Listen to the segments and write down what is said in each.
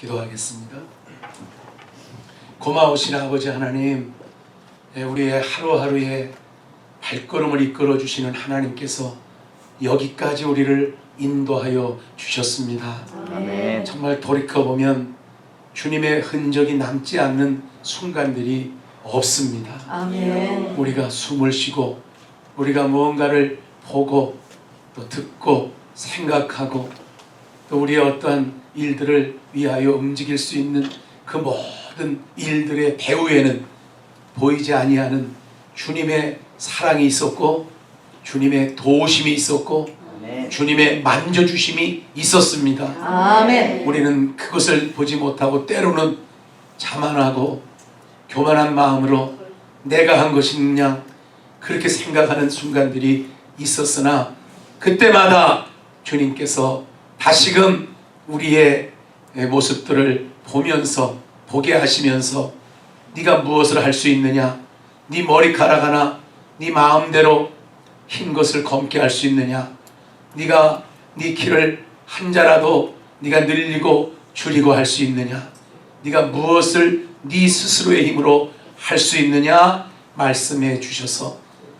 기도하겠습니다. 고마우신 아버지 하나님, 우리의 하루하루의 발걸음을 이끌어 주시는 하나님께서 여기까지 우리를 인도하여 주셨습니다. 아멘. 정말 돌이켜보면 주님의 흔적이 남지 않는 순간들이 없습니다. 아멘. 우리가 숨을 쉬고 우리가 무언가를 보고 또 듣고 생각하고 또 우리의 어떠한 일들을 위하여 움직일 수 있는 그 모든 일들의 배후에는 보이지 아니하는 주님의 사랑이 있었고 주님의 도우심이 있었고 아멘. 주님의 만져주심이 있었습니다. 아멘. 우리는 그것을 보지 못하고 때로는 자만하고 교만한 마음으로 내가 한 것이냐 그렇게 생각하는 순간들이 있었으나 그때마다 주님께서 다시금 우리의 모습들을 보게 하시면서 네가 무엇을 할 수 있느냐, 네 머리카락 하나 네 마음대로 흰 것을 검게 할 수 있느냐, 네가 네 키를 한 자라도 네가 늘리고 줄이고 할 수 있느냐, 네가 무엇을 네 스스로의 힘으로 할 수 있느냐 말씀해 주셔서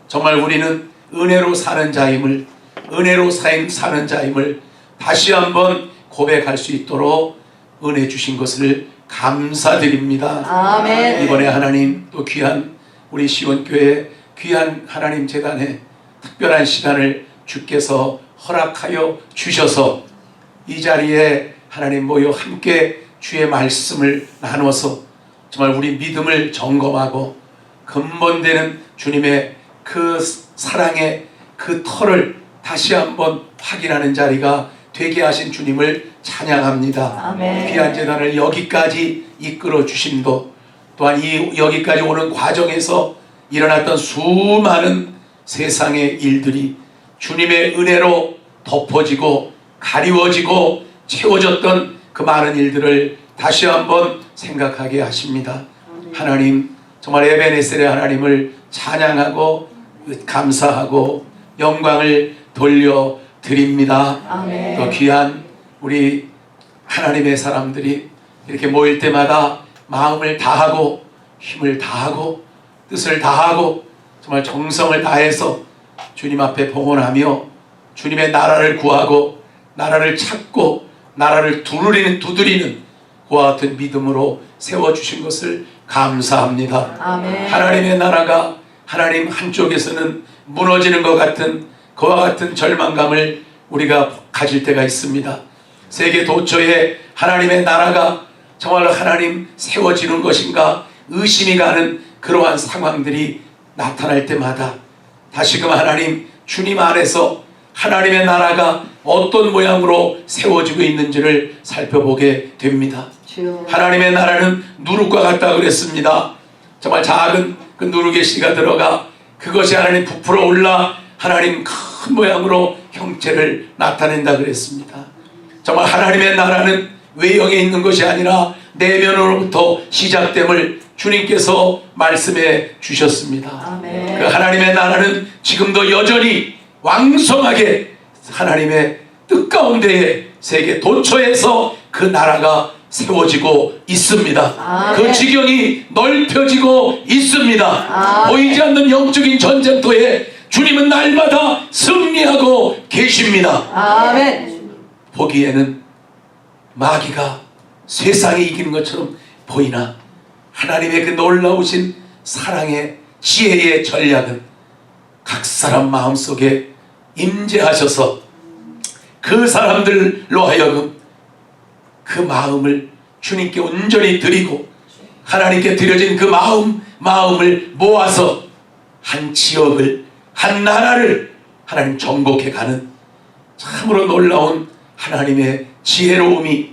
정말 우리는 은혜로 사는 자임을, 은혜로 사는 자임을 다시 한번 고백할 수 있도록 은혜 주신 것을 감사드립니다. 아멘. 이번에 하나님 또 귀한 우리 시온교회 귀한 하나님 재단에 특별한 시간을 주께서 허락하여 주셔서 이 자리에 하나님 모여 함께 주의 말씀을 나눠서 정말 우리 믿음을 점검하고 근본되는 주님의 그 사랑의 그 터를 다시 한번 확인하는 자리가 되게 하신 주님을 찬양합니다. 아멘. 귀한 재단을 여기까지 이끌어 주심도 또한 여기까지 오는 과정에서 일어났던 수많은 세상의 일들이 주님의 은혜로 덮어지고 가리워지고 채워졌던 그 많은 일들을 다시 한번 생각하게 하십니다. 하나님 정말 에베네셀의 하나님을 찬양하고 감사하고 영광을 돌려드립니다. 아멘. 또 귀한 우리 하나님의 사람들이 이렇게 모일 때마다 마음을 다하고 힘을 다하고 뜻을 다하고 정말 정성을 다해서 주님 앞에 봉헌하며 주님의 나라를 구하고 나라를 찾고 나라를 두드리는 그와 같은 믿음으로 세워주신 것을 감사합니다. 아멘. 하나님의 나라가 하나님 한쪽에서는 무너지는 것 같은 그와 같은 절망감을 우리가 가질 때가 있습니다. 세계 도처에 하나님의 나라가 정말로 하나님 세워지는 것인가 의심이 가는 그러한 상황들이 나타날 때마다 다시금 하나님 주님 안에서 하나님의 나라가 어떤 모양으로 세워지고 있는지를 살펴보게 됩니다. 주여. 하나님의 나라는 누룩과 같다 그랬습니다. 정말 작은 그 누룩의 씨가 들어가 그것이 하나님 부풀어 올라 하나님 큰 모양으로 형체를 나타낸다 그랬습니다. 정말 하나님의 나라는 외형에 있는 것이 아니라 내면으로부터 시작됨을 주님께서 말씀해 주셨습니다. 아멘. 그 하나님의 나라는 지금도 여전히 왕성하게 하나님의 뜻 가운데에 세계 도처에서 그 나라가 세워지고 있습니다. 아멘. 그 지경이 넓혀지고 있습니다. 아멘. 보이지 않는 영적인 전쟁터에 주님은 날마다 승리하고 계십니다. 아멘. 보기에는 마귀가 세상에 이기는 것처럼 보이나 하나님의 그 놀라우신 사랑의 지혜의 전략은 각 사람 마음속에 임재하셔서 그 사람들로 하여금 그 마음을 주님께 온전히 드리고 하나님께 드려진 그 마음을 모아서 한 지역을 한 나라를 하나님 정복해 가는 참으로 놀라운 하나님의 지혜로움이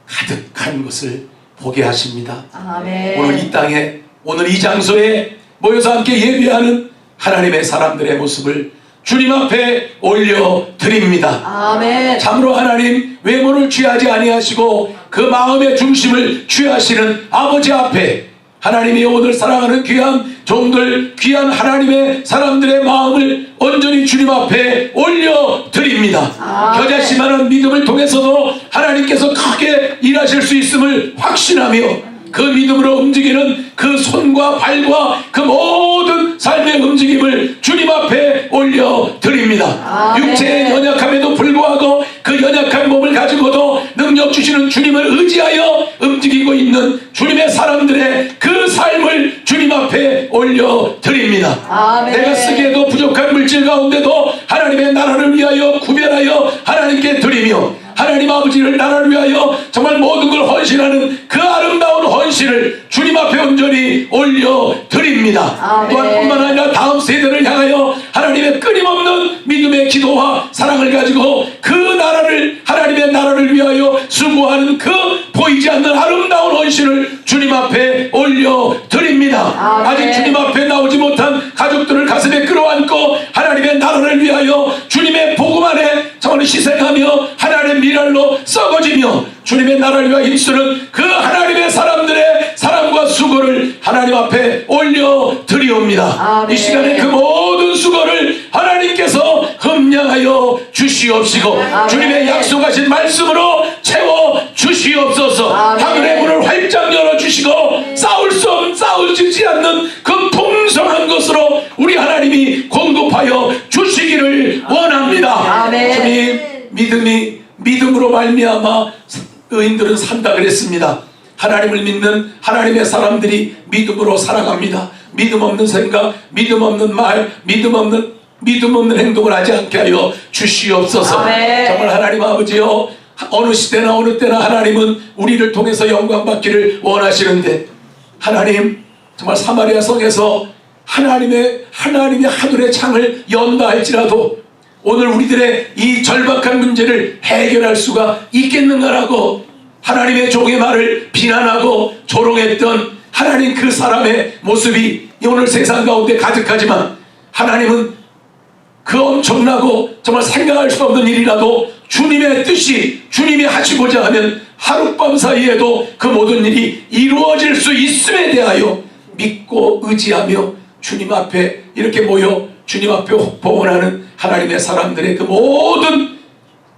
가득한 것을 보게 하십니다. 아멘. 오늘 이 땅에 오늘 이 장소에 모여서 함께 예배하는 하나님의 사람들의 모습을 주님 앞에 올려드립니다. 아멘. 참으로 하나님 외모를 취하지 아니하시고 그 마음의 중심을 취하시는 아버지 앞에 하나님이 오늘 사랑하는 귀한 종들 귀한 하나님의 사람들의 마음을 온전히 주님 앞에 올려드립니다. 아멘. 겨자씨만한 믿음을 통해서도 하나님께서 크게 일하실 수 있음을 확신하며 그 믿음으로 움직이는 그 손과 발과 그 모든 삶의 움직임을 주님 앞에 올려드립니다. 아멘. 육체의 연약함에도 불구하고 그 연약한 몸을 가지고도 능력 주시는 주님을 의지하여 움직이고 있는 주님의 사람들의 그 삶을 주님 앞에 올려드립니다. 아멘. 내가 쓰기에도 부족한 물질 가운데도 하나님의 나라를 위하여 구별하여 하나님께 드리며 하나님 아버지를 나라를 위하여 정말 모든 걸 헌신하는 그 아름다운 헌신을 주님 앞에 온전히 올려드립니다. 아멘. 또한 뿐만 아니라 다음 세대를 향하여 하나님의 끊임없는 믿음의 기도와 사랑을 가지고 그 나라를 하나님의 나라를 위하여 수고하는 그 보이지 않는 아름다운 헌신을 주님 앞에 올려드립니다. 아멘. 아직 주님 앞에 나오지 못한 가족들을 가슴에 끌어안고 하나님의 나라를 위하여 주님의 복음 안에 정말 희생하며 하나님의 미랄로 썩어지며 주님의 나라를 위하여 힘쓰는 그 하나님의 사람들의 사랑과 수고를 하나님 앞에 올려드리옵니다. 아멘. 이 시간에 그 모든 수고를 하나님께서 흠량하여 주시옵시고 아멘. 주님의 약속하신 말씀으로 채워 주시옵소서. 아멘. 하늘의 문을 활짝 열어주시고 싸우지 않는 그 풍성한 것으로 우리 하나님이 공급하여 주시기를 원합니다. 아멘. 주님, 믿음으로 말미암아 의인들은 산다 그랬습니다. 하나님을 믿는 하나님의 사람들이 믿음으로 살아갑니다. 믿음 없는 생각, 믿음 없는 말, 믿음 없는 행동을 하지 않게 하여 주시옵소서. 아멘. 정말 하나님 아버지요, 어느 시대나 어느 때나 하나님은 우리를 통해서 영광 받기를 원하시는데 하나님 정말 사마리아 성에서 하나님의 하늘의 창을 연다 할지라도 오늘 우리들의 이 절박한 문제를 해결할 수가 있겠는가라고 하나님의 종의 말을 비난하고 조롱했던 하나님 그 사람의 모습이 오늘 세상 가운데 가득하지만 하나님은 그 엄청나고 정말 생각할 수 없는 일이라도 주님의 뜻이 주님이 하시고자 하면 하룻밤 사이에도 그 모든 일이 이루어질 수 있음에 대하여 믿고 의지하며 주님 앞에 이렇게 모여 주님 앞에 복원하는 하나님의 사람들의 그 모든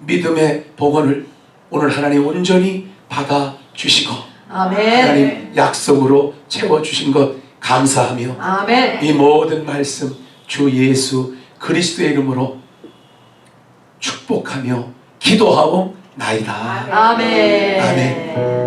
믿음의 복원을 오늘 하나님 온전히 받아주시고 아멘. 하나님 약속으로 채워주신 것 감사하며 아멘. 이 모든 말씀 주 예수 그리스도의 이름으로 축복하며 기도하옵나이다. 아멘. 아멘.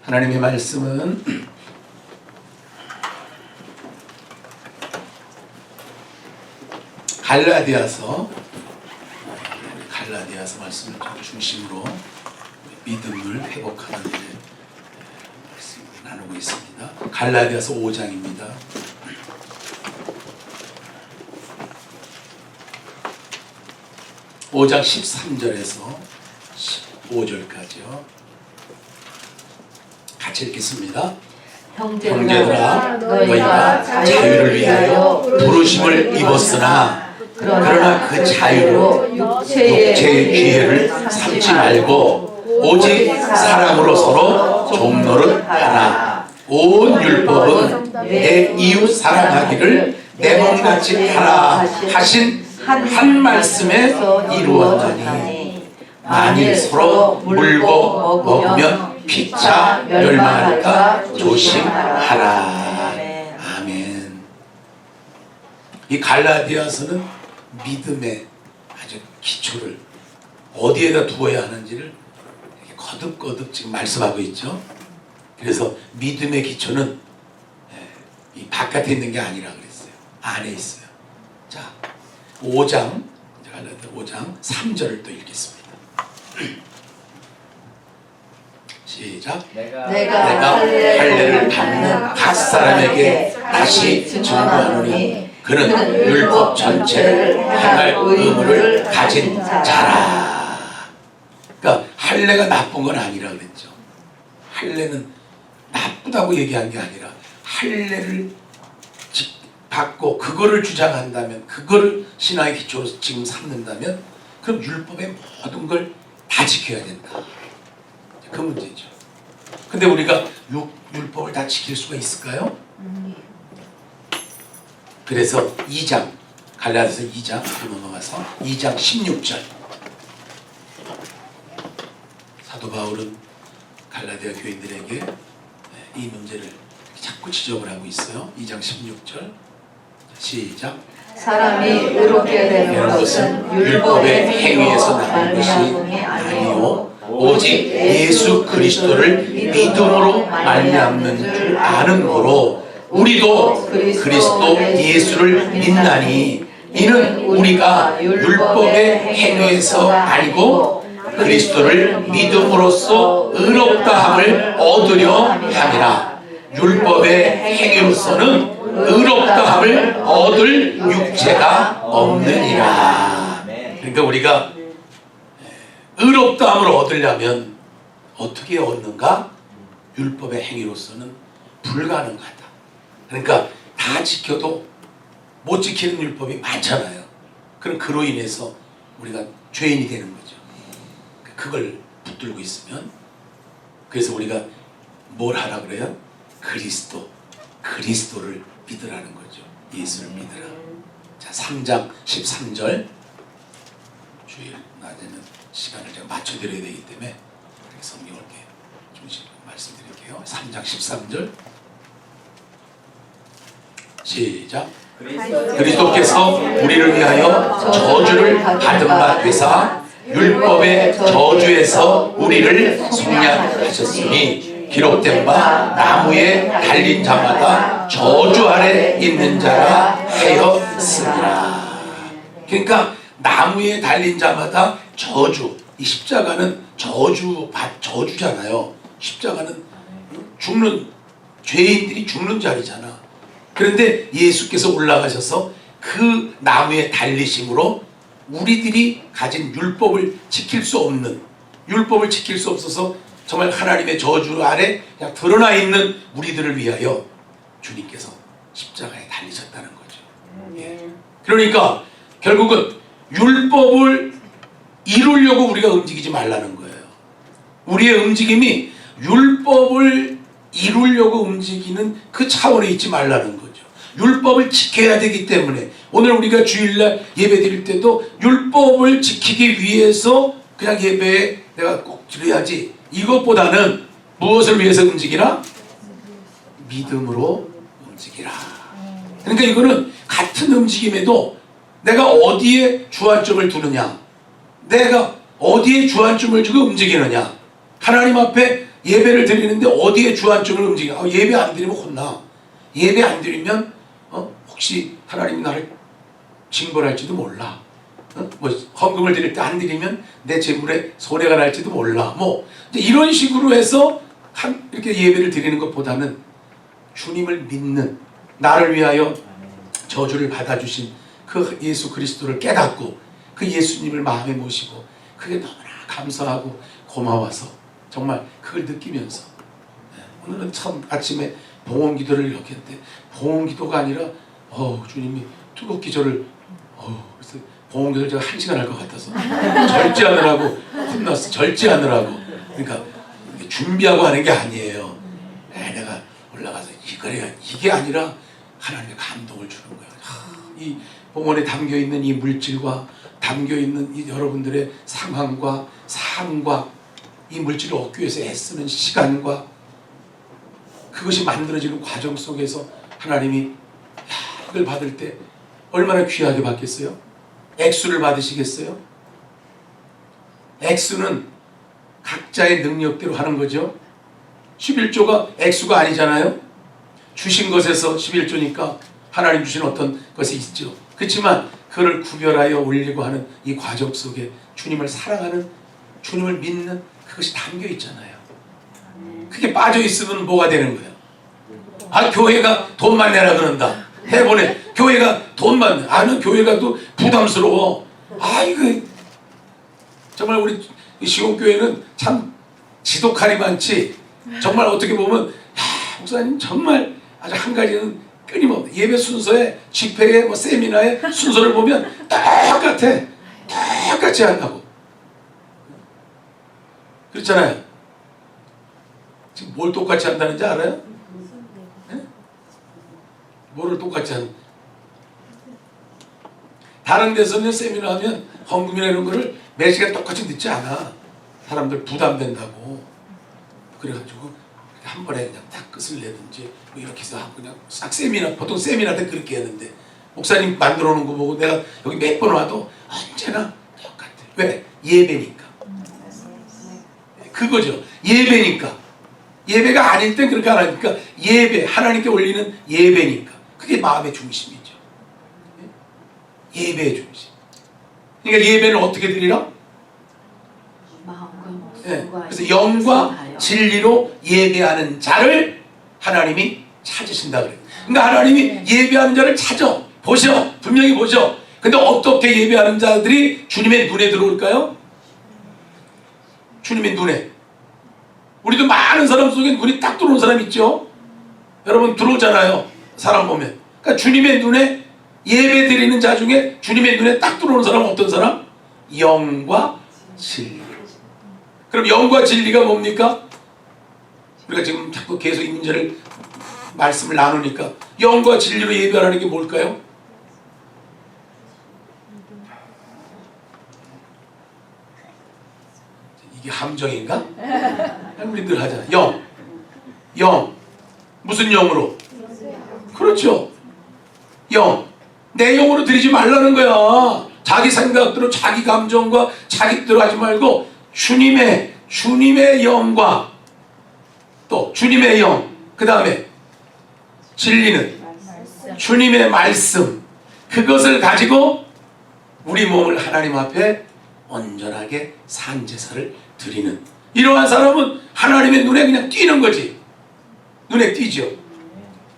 하나님의 말씀은 갈라디아서 말씀을 중심으로 믿음을 회복하는 일을 말씀을 나누고 있습니다. 갈라디아서 5장입니다. (5장) 13절에서 15절까지요. 같이 읽겠습니다. 형제들아 너희가 자유를 위하여 부르심을 입었으나 그러나 그 자유로 육체의 기회를 삼지 말고 오직 사랑으로 서로 종노릇하라. 온 율법은 내 이웃 사랑하기를 내 몸같이 하라 하신 한 말씀에 이루어지니 만일 서로 물고 먹으면 피차 멸망할까 조심하라. 아멘. 이 갈라디아서는 믿음의 아주 기초를 어디에다 두어야 하는지를 이렇게 거듭거듭 지금 말씀하고 있죠. 그래서 믿음의 기초는 이 바깥에 있는 게 아니라 그랬어요. 안에 있어요. 자, 5장 3절을 또 읽겠습니다. 시작. 내가 할례를 받는 각 사람에게 다시 증거하노니 그는 율법 전체를 행할 의무를 가진 자라. 그러니까 할례가 나쁜 건 아니라 그랬죠. 할례는 나쁘다고 얘기한 게 아니라 할례를 받고 그거를 주장한다면, 그거를 신앙의 기초로 지금 삼는다면, 그럼 율법의 모든 걸 다 지켜야 된다. 그 문제죠. 근데 우리가 율법을 다 지킬 수가 있을까요? 그래서 2장, 갈라디아서 2장 넘어가서 2장 16절. 사도 바울은 갈라디아 교인들에게 이 문제를 자꾸 지적을 하고 있어요. 2장 16절 시작. 사람이 의롭게 되는 것은 율법의 행위에서 나는 것이 아니요 오직 예수 그리스도를 믿음으로 말미암는 줄 아는 거로 우리도 그리스도 예수를 믿나니 이는 우리가 율법의 행위에서 아니고 그리스도를 믿음으로써 의롭다함을 얻으려 함이라. 율법의 행위로서는 의롭다함을 얻을 육체가 없느니라. 그러니까 우리가 의롭다함을 얻으려면 어떻게 얻는가? 율법의 행위로서는 불가능하다. 그러니까 다 지켜도 못 지키는 율법이 많잖아요. 그럼 그로 인해서 우리가 죄인이 되는 거죠. 그걸 붙들고 있으면, 그래서 우리가 뭘 하라 그래요? 그리스도를 믿으라는 거죠. 예수를 믿으라. 자, 3장 13절. 주일 낮에는 시간을 제가 맞춰드려야 되기 때문에 성경을 이렇게 중심 말씀드릴게요. 3장 13절 시작. 그리스도께서 우리를 위하여 저주를 받은 바 되사 율법의 저주에서 우리를 속량하셨으니 기록된 바 나무에 달린 자마다 저주 아래 있는 자라 하였으니라. 그러니까 나무에 달린 자마다 저주, 이 십자가는 저주잖아요. 십자가는 죽는, 죄인들이 죽는 자리잖아. 그런데 예수께서 올라가셔서 그 나무에 달리심으로 우리들이 가진 율법을 지킬 수 없어서 정말 하나님의 저주 아래 그냥 드러나 있는 우리들을 위하여 주님께서 십자가에 달리셨다는 거죠. 예. 그러니까 결국은 율법을 이루려고 우리가 움직이지 말라는 거예요. 우리의 움직임이 율법을 이루려고 움직이는 그 차원에 있지 말라는 거죠. 율법을 지켜야 되기 때문에 오늘 우리가 주일날 예배 드릴 때도 율법을 지키기 위해서 그냥 예배에 내가 꼭 드려야지, 이것보다는 무엇을 위해서 움직이라? 믿음으로 움직이라. 그러니까 이거는 같은 움직임에도 내가 어디에 주안점을 두느냐, 내가 어디에 주안점을 주고 움직이느냐. 하나님 앞에 예배를 드리는데 어디에 주안점을 움직이냐. 예배 안 드리면 혼나. 예배 안 드리면 혹시 하나님이 나를 징벌할지도 몰라. 뭐 헌금을 드릴 때 안 드리면 내 재물에 손해가 날지도 몰라. 뭐 이런 식으로 해서 이렇게 예배를 드리는 것보다는 주님을 믿는, 나를 위하여 저주를 받아주신 그 예수 그리스도를 깨닫고 그 예수님을 마음에 모시고 그게 너무나 감사하고 고마워서 정말 그걸 느끼면서, 오늘은 참 아침에 봉헌기도를 이렇게 했는데 봉헌기도가 아니라 주님이 투국기도를 그래서 봉헌기도를 제가 1시간 할 것 같아서 절제하느라고 혼났어. 절제하느라고. 그러니까 준비하고 하는 게 아니에요. 내가 올라가서 이게 아니라 하나님의 감동을 주는 거예요. 이 봉헌에 담겨있는 이 물질과 담겨있는 이 여러분들의 상황과 삶과 이 물질을 얻기 위해서 애쓰는 시간과 그것이 만들어지는 과정 속에서 하나님이 이걸 받을 때 얼마나 귀하게 받겠어요? 액수를 받으시겠어요? 액수는 각자의 능력대로 하는 거죠. 11조가 액수가 아니잖아요. 주신 것에서 11조니까 하나님 주신 어떤 것이 있죠. 그렇지만 그를 구별하여 올리고 하는 이 과정 속에 주님을 사랑하는, 주님을 믿는 그것이 담겨 있잖아요. 그게 빠져 있으면 뭐가 되는 거예요? 아, 교회가 돈만 내라 그런다. 해보내. 교회가 돈만 내. 아는 교회가 또 부담스러워. 아, 이거 정말 우리 시공교회는 참 지독할이 많지. 정말 어떻게 보면 야, 목사님 정말 아주 한 가지는 끊임없는 예배 순서에 집회에 뭐 세미나에 순서를 보면 똑같이 한다고. 그렇잖아요. 지금 뭘 똑같이 한다는지 알아요? 네? 뭐를 똑같이 하는? 다른 데서는 세미나 하면 헌금이나 이런 거를 매 시간 똑같이 듣지 않아. 사람들 부담된다고. 그래가지고 한 번에 그냥 딱 끝을 내든지 뭐 이렇게 해서 하고 그냥 싹 세미나, 보통 세미나 때 그렇게 했는데 목사님 만들어 놓은 거 보고 내가 여기 몇 번 와도 언제나 똑같아. 왜? 예배니까. 그거죠. 예배니까. 예배가 아닐 땐 그렇게 안 하니까 예배, 하나님께 올리는 예배니까. 그게 마음의 중심이죠. 예배의 중심. 그러니까 예배는 어떻게 드리라? 그래서 영과 진리로 예배하는 자를 하나님이 찾으신다 그래요. 그러니까 하나님이 예배하는 자를 찾아 보셔. 분명히 보셔. 근데 어떻게 예배하는 자들이 주님의 눈에 들어올까요? 주님의 눈에. 우리도 많은 사람 속에 눈이 딱 들어오는 사람 있죠? 여러분 들어오잖아요. 사람 보면. 그러니까 주님의 눈에 예배 드리는 자 중에 주님의 눈에 딱 들어오는 사람은 어떤 사람? 영과 진리. 그럼 영과 진리가 뭡니까? 우리가 지금 자꾸 계속 이 문제를 말씀을 나누니까 영과 진리로 예배하는 게 뭘까요? 이게 함정인가? 우리 늘 하잖아. 영. 무슨 영으로? 그렇죠. 영. 내 영으로 드리지 말라는 거야. 자기 생각대로 자기 감정과 자기 뜻대로 하지 말고 주님의 영과 또 주님의 영, 그 다음에 진리는 주님의 말씀, 그것을 가지고 우리 몸을 하나님 앞에 온전하게 산제사를 드리는 이러한 사람은 하나님의 눈에 그냥 띄는 거지. 눈에 띄죠.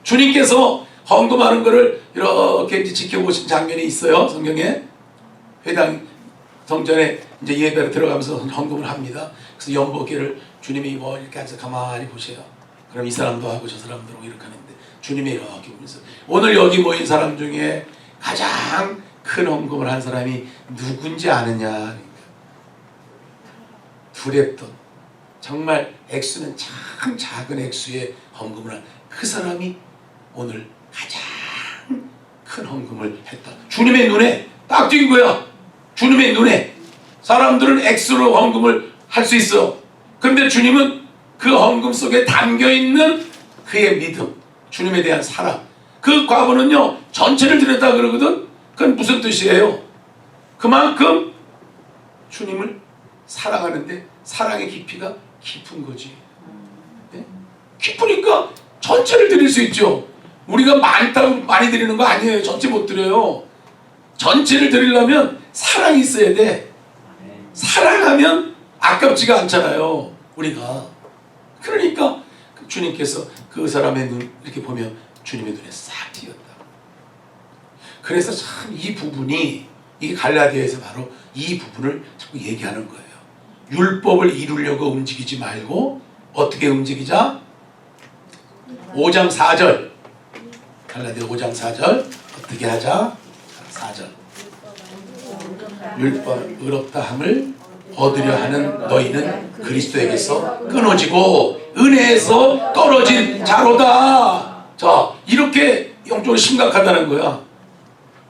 주님께서 헌금하는 것을 이렇게 이제 지켜보신 장면이 있어요. 성경에. 회당 성전에 이제 예배로 들어가면서 헌금을 합니다. 그래서 연복기를 주님이 뭐 이렇게 앉아서 가만히 보세요. 그럼 이 사람도 하고 저 사람도 하고 이렇게 하는데 주님이 이렇게 보면서 오늘 여기 모인 사람 중에 가장 큰 헌금을 한 사람이 누군지 아느냐. 두렵던 정말 액수는 참 작은 액수의 헌금을 한 그 사람이 오늘 가장 큰 헌금을 했다. 주님의 눈에 딱 띈 거야. 주님의 눈에. 사람들은 액수로 헌금을 할 수 있어. 그런데 주님은 그 헌금 속에 담겨있는 그의 믿음, 주님에 대한 사랑. 그 과거는요 전체를 드렸다 그러거든. 그건 무슨 뜻이에요? 그만큼 주님을 사랑하는데 사랑의 깊이가 깊은 거지. 네? 깊으니까 전체를 드릴 수 있죠. 우리가 많다고 많이 드리는 거 아니에요. 전체 못 드려요. 전체를 드리려면 사랑이 있어야 돼. 사랑하면 아깝지가 않잖아요. 우리가. 그러니까 주님께서 그 사람의 눈 이렇게 보면 주님의 눈에 싹 띄었다. 그래서 참 이 부분이 이 갈라디아에서 바로 이 부분을 자꾸 얘기하는 거예요. 율법을 이루려고 움직이지 말고 어떻게 움직이자? 5장 4절 갈라디아 5장 4절 어떻게 하자? 4절 율법 의롭다 함을 얻으려 하는 너희는 그리스도에게서 끊어지고 은혜에서 떨어진 자로다. 자, 이렇게 영적으로 심각하다는 거야.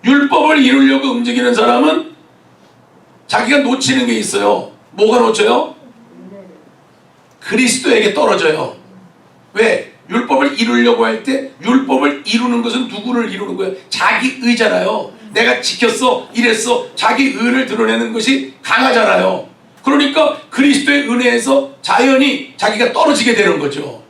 율법을 이루려고 움직이는 사람은 자기가 놓치는 게 있어요. 뭐가 놓쳐요? 그리스도에게 떨어져요. 왜? 율법을 이루려고 할 때 율법을 이루는 것은 누구를 이루는 거예요? 자기 의잖아요. 내가 지켰어, 이랬어. 자기 의를 드러내는 것이 강하잖아요. 그러니까 그리스도의 은혜에서 자연히 자기가 떨어지게 되는 거죠.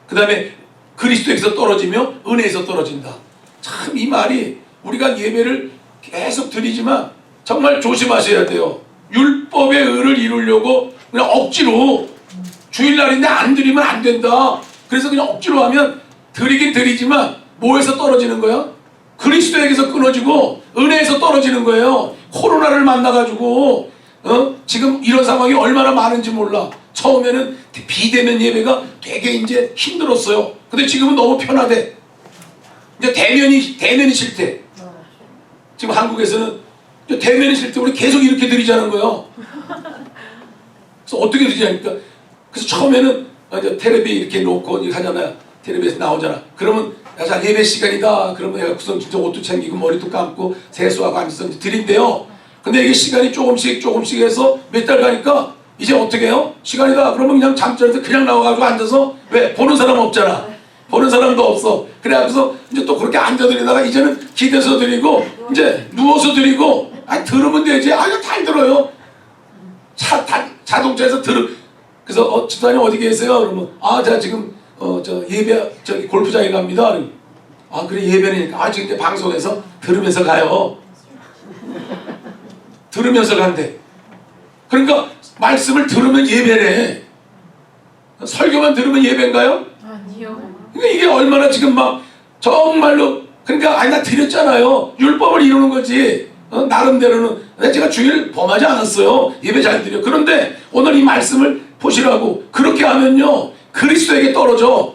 그 다음에 그리스도에서 떨어지며 은혜에서 떨어진다. 참 이 말이 우리가 예배를 계속 드리지만 정말 조심하셔야 돼요. 율법의 의를 이루려고 그냥 억지로 주일날인데 안 드리면 안 된다. 그래서 그냥 억지로 하면 드리긴 드리지만 뭐에서 떨어지는 거야? 그리스도에게서 끊어지고 은혜에서 떨어지는 거예요. 코로나를 만나가지고 지금 이런 상황이 얼마나 많은지 몰라. 처음에는 비대면 예배가 되게 이제 힘들었어요. 근데 지금은 너무 편하대. 이제 대면이 싫대. 지금 한국에서는 이제 대면이 싫대. 우리 계속 이렇게 드리자는 거예요. 그래서 어떻게 드리자니까. 그래서 처음에는 이제 텔레비 이렇게 놓고 이렇게 하잖아요. 텔레비에서 나오잖아. 그러면 자 예배 시간이다. 그러면 내가 구성 진짜 옷도 챙기고 머리도 감고 세수하고 앉아서 이제 드린대요. 근데 이게 시간이 조금씩 해서 몇 달 가니까 이제 어떻게 해요? 시간이다. 그러면 그냥 잠자리에서 그냥 나와가지고 앉아서 왜? 보는 사람 없잖아. 보는 사람도 없어. 그래서 이제 또 그렇게 앉아드리다가 이제는 기대서 드리고 이제 누워서 드리고 아니 들으면 되지. 아 이거 잘 들어요. 자동차에서 그래서 집사님 어디 계세요? 그러면 제가 지금 저 예배 저기 골프장에 갑니다. 그러면, 그래 예배니까 지금 이제 방송에서 들으면서 가요. 들으면서 간대. 그러니까 말씀을 들으면 예배래. 설교만 들으면 예배인가요? 아니요. 그러니까 이게 얼마나 지금 막 정말로 그러니까 나 드렸잖아요. 율법을 이루는 거지. 나름대로는 제가 주일 범하지 않았어요. 예배 잘 드려. 그런데 오늘 이 말씀을 보시라고 그렇게 하면요 그리스도에게 떨어져.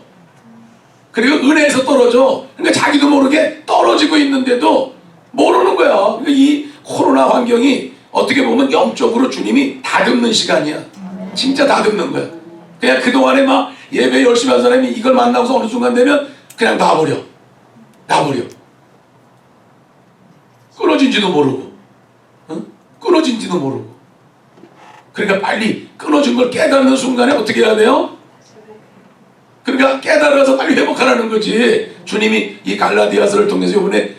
그리고 은혜에서 떨어져. 그러니까 자기도 모르게 떨어지고 있는데도 모르는 거야. 그러니까 이 코로나 환경이 어떻게 보면 영적으로 주님이 다듬는 시간이야. 진짜 다듬는 거야. 그냥 그동안에 막 예배 열심히 한 사람이 이걸 만나고서 어느 순간 되면 그냥 놔버려. 끊어진지도 모르고. 끊어진지도 모르고. 그러니까 빨리 끊어진 걸 깨닫는 순간에 어떻게 해야 돼요? 그러니까 깨달아서 빨리 회복하라는 거지. 주님이 이 갈라디아서를 통해서 이번에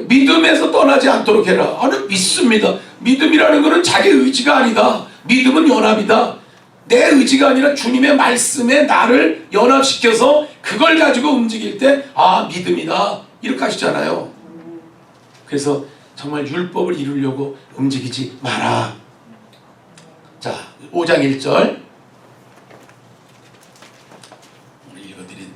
믿음에서 떠나지 않도록 해라. 나는 믿습니다. 믿음이라는 것은 자기 의지가 아니다. 믿음은 연합이다. 내 의지가 아니라 주님의 말씀에 나를 연합시켜서 그걸 가지고 움직일 때 믿음이다. 이렇게 하시잖아요. 그래서 정말 율법을 이루려고 움직이지 마라. 자, 5장 1절 오늘 읽어드린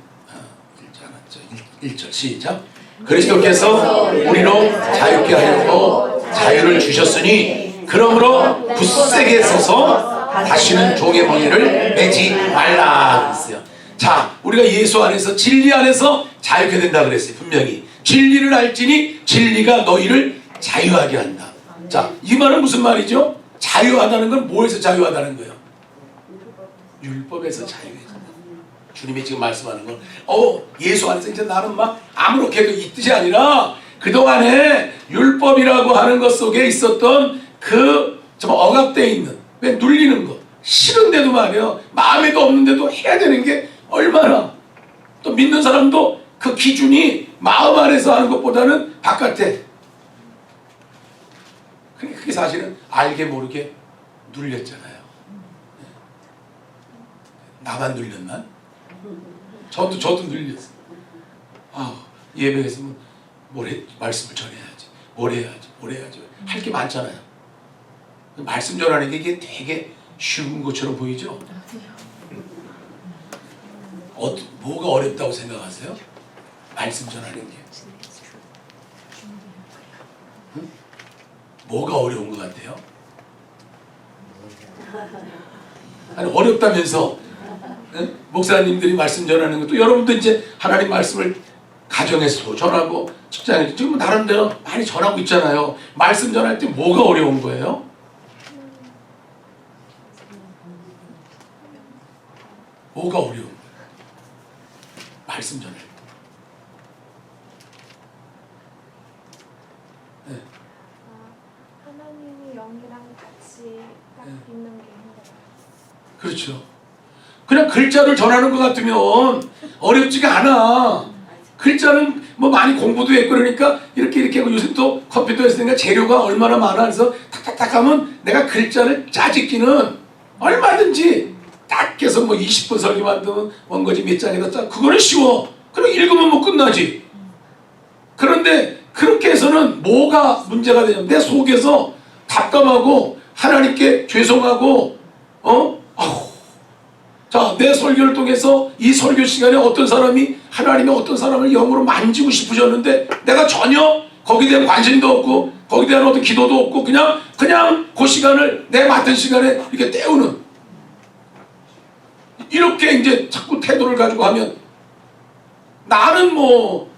1절 시작. 그리스도께서 우리로 자유케 하려고 자유를 주셨으니 그러므로 굳세게 서서 다시는 종의 멍에를 매지 말라 그랬어요. 자, 우리가 예수 안에서 진리 안에서 자유케 된다 그랬어요. 분명히 진리를 알지니 진리가 너희를 자유하게 한다. 자, 이 말은 무슨 말이죠? 자유하다는 건 뭐에서 자유하다는 거예요? 율법에서 자유해진다. 주님이 지금 말씀하는 건 예수 안에서 이제 나는 막 아무렇게도 이 뜻이 아니라 그동안에 율법이라고 하는 것 속에 있었던 그 정말 억압되어 있는 왜 눌리는 거 싫은데도 말이에요. 마음에도 없는데도 해야 되는 게 얼마나 또 믿는 사람도 그 기준이 마음 안에서 하는 것보다는 바깥에 그게 사실은 알게 모르게 눌렸잖아요. 나만 눌렸나? 저도 눌렸어. 예배에서 말씀을 전해야지. 뭘 해야지. 할 게 많잖아요. 말씀 전하는 게 이게 되게 쉬운 것처럼 보이죠? 뭐가 어렵다고 생각하세요? 말씀 전하는 게. 뭐가 어려운 것 같아요? 아니 어렵다면서 목사님들이 말씀 전하는 것도 여러분도 이제 하나님 말씀을 가정에서도 전하고 직장에서 지금 나름대로 많이 전하고 있잖아요. 말씀 전할 때 뭐가 어려운 거예요? 뭐가 어려운 거예요? 말씀 전할 때. 네. 하나님의 영이랑 같이 딱 있는 게 힘들어요. 그렇죠. 그냥 글자를 전하는 것 같으면 어렵지가 않아. 글자는 뭐 많이 공부도 했고 그러니까 이렇게 하고 요새 또 컴퓨터 했으니까 재료가 얼마나 많아. 그래서 탁탁탁 하면 내가 글자를 짜집기는 얼마든지 딱 해서 뭐 20분 설교 만들면 원고지 몇 장에다 짜. 그거는 쉬워. 그럼 읽으면 뭐 끝나지. 그런데 그렇게 해서는 뭐가 문제가 되냐면 내 속에서 답답하고 하나님께 죄송하고 자, 내 설교를 통해서 이 설교 시간에 어떤 사람이 하나님의 어떤 사람을 영으로 만지고 싶으셨는데 내가 전혀 거기에 대한 관심도 없고 거기에 대한 어떤 기도도 없고 그냥 그 시간을 내 맡은 시간에 이렇게 때우는 이렇게 이제 자꾸 태도를 가지고 하면 나는 뭐